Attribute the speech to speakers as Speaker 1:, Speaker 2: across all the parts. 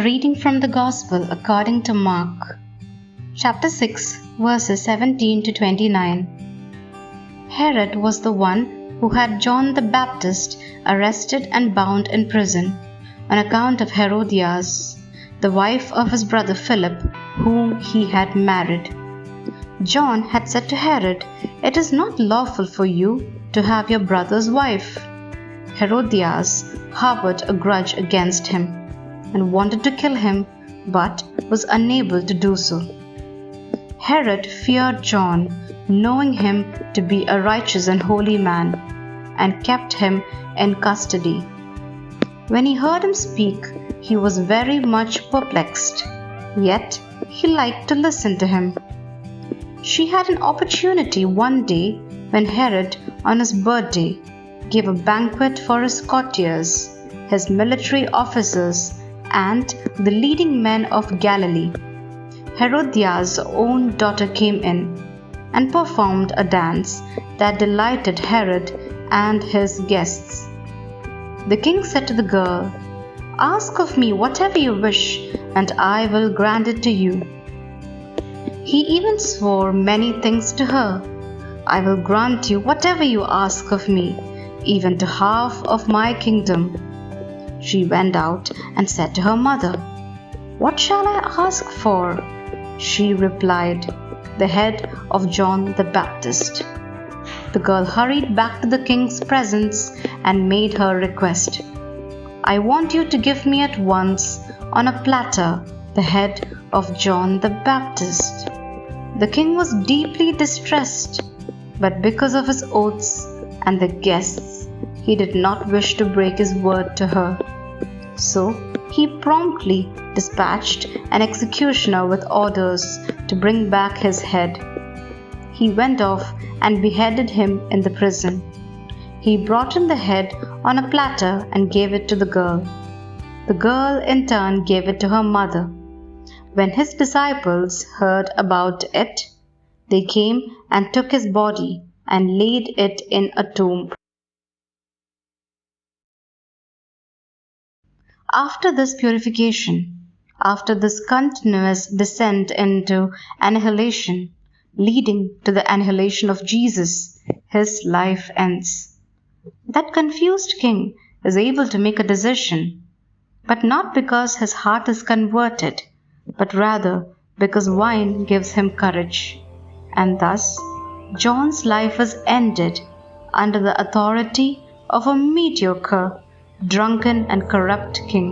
Speaker 1: reading from the Gospel according to Mark, chapter 6, verses 17 to 29. Herod was the one who had John the Baptist arrested and bound in prison on account of Herodias, the wife of his brother Philip, whom he had married. John had said to Herod, "It is not lawful for you to have your brother's wife." Herodias harbored a grudge against him and wanted to kill him, but was unable to do so. Herod feared John, knowing him to be a righteous and holy man, and kept him in custody. When he heard him speak, he was very much perplexed, yet he liked to listen to him. She had an opportunity one day when Herod, on his birthday, gave a banquet for his courtiers, his military officers, and the leading men of Galilee. Herodias' own daughter came in and performed a dance that delighted Herod and his guests. The king said to the girl, "Ask of me whatever you wish, and I will grant it to you." He even swore many things to her. "I will grant you whatever you ask of me, even to half of my kingdom." She went out and said to her mother, "What shall I ask for?" She replied, "The head of John the Baptist." The girl hurried back to the king's presence and made her request. "I want you to give me at once, on a platter, the head of John the Baptist." The king was deeply distressed, but because of his oaths and the guests, he did not wish to break his word to her. So he promptly dispatched an executioner with orders to bring back his head. He went off and beheaded him in the prison. He brought in the head on a platter and gave it to the girl. The girl in turn gave it to her mother. When his disciples heard about it, they came and took his body and laid it in a tomb. After this purification, after this continuous descent into annihilation, leading to the annihilation of Jesus, his life ends. That confused king is able to make a decision, but not because his heart is converted, but rather because wine gives him courage. And thus, John's life is ended under the authority of a mediocre, drunken and corrupt king,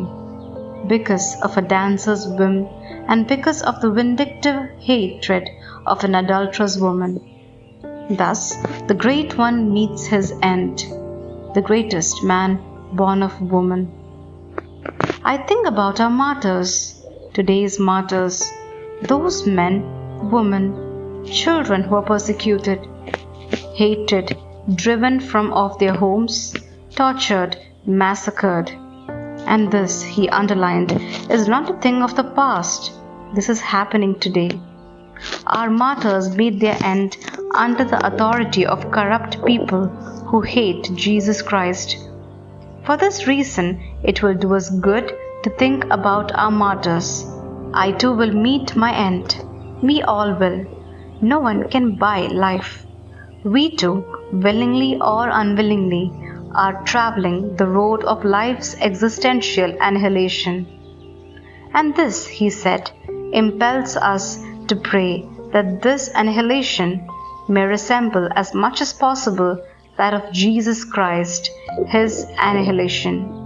Speaker 1: because of a dancer's whim and because of the vindictive hatred of an adulterous woman. Thus, the great one meets his end, the greatest man born of woman. I think about our martyrs, today's martyrs, those men, women, children who are persecuted, hated, driven from off their homes, tortured, massacred. And this, he underlined, is not a thing of the past. This is happening today. Our martyrs meet their end under the authority of corrupt people who hate Jesus Christ. For this reason, it will do us good to think about our martyrs. I too will meet my end. We all will. No one can buy life. We too, willingly or unwillingly, are traveling the road of life's existential annihilation. And this, he said, impels us to pray that this annihilation may resemble as much as possible that of Jesus Christ, his annihilation.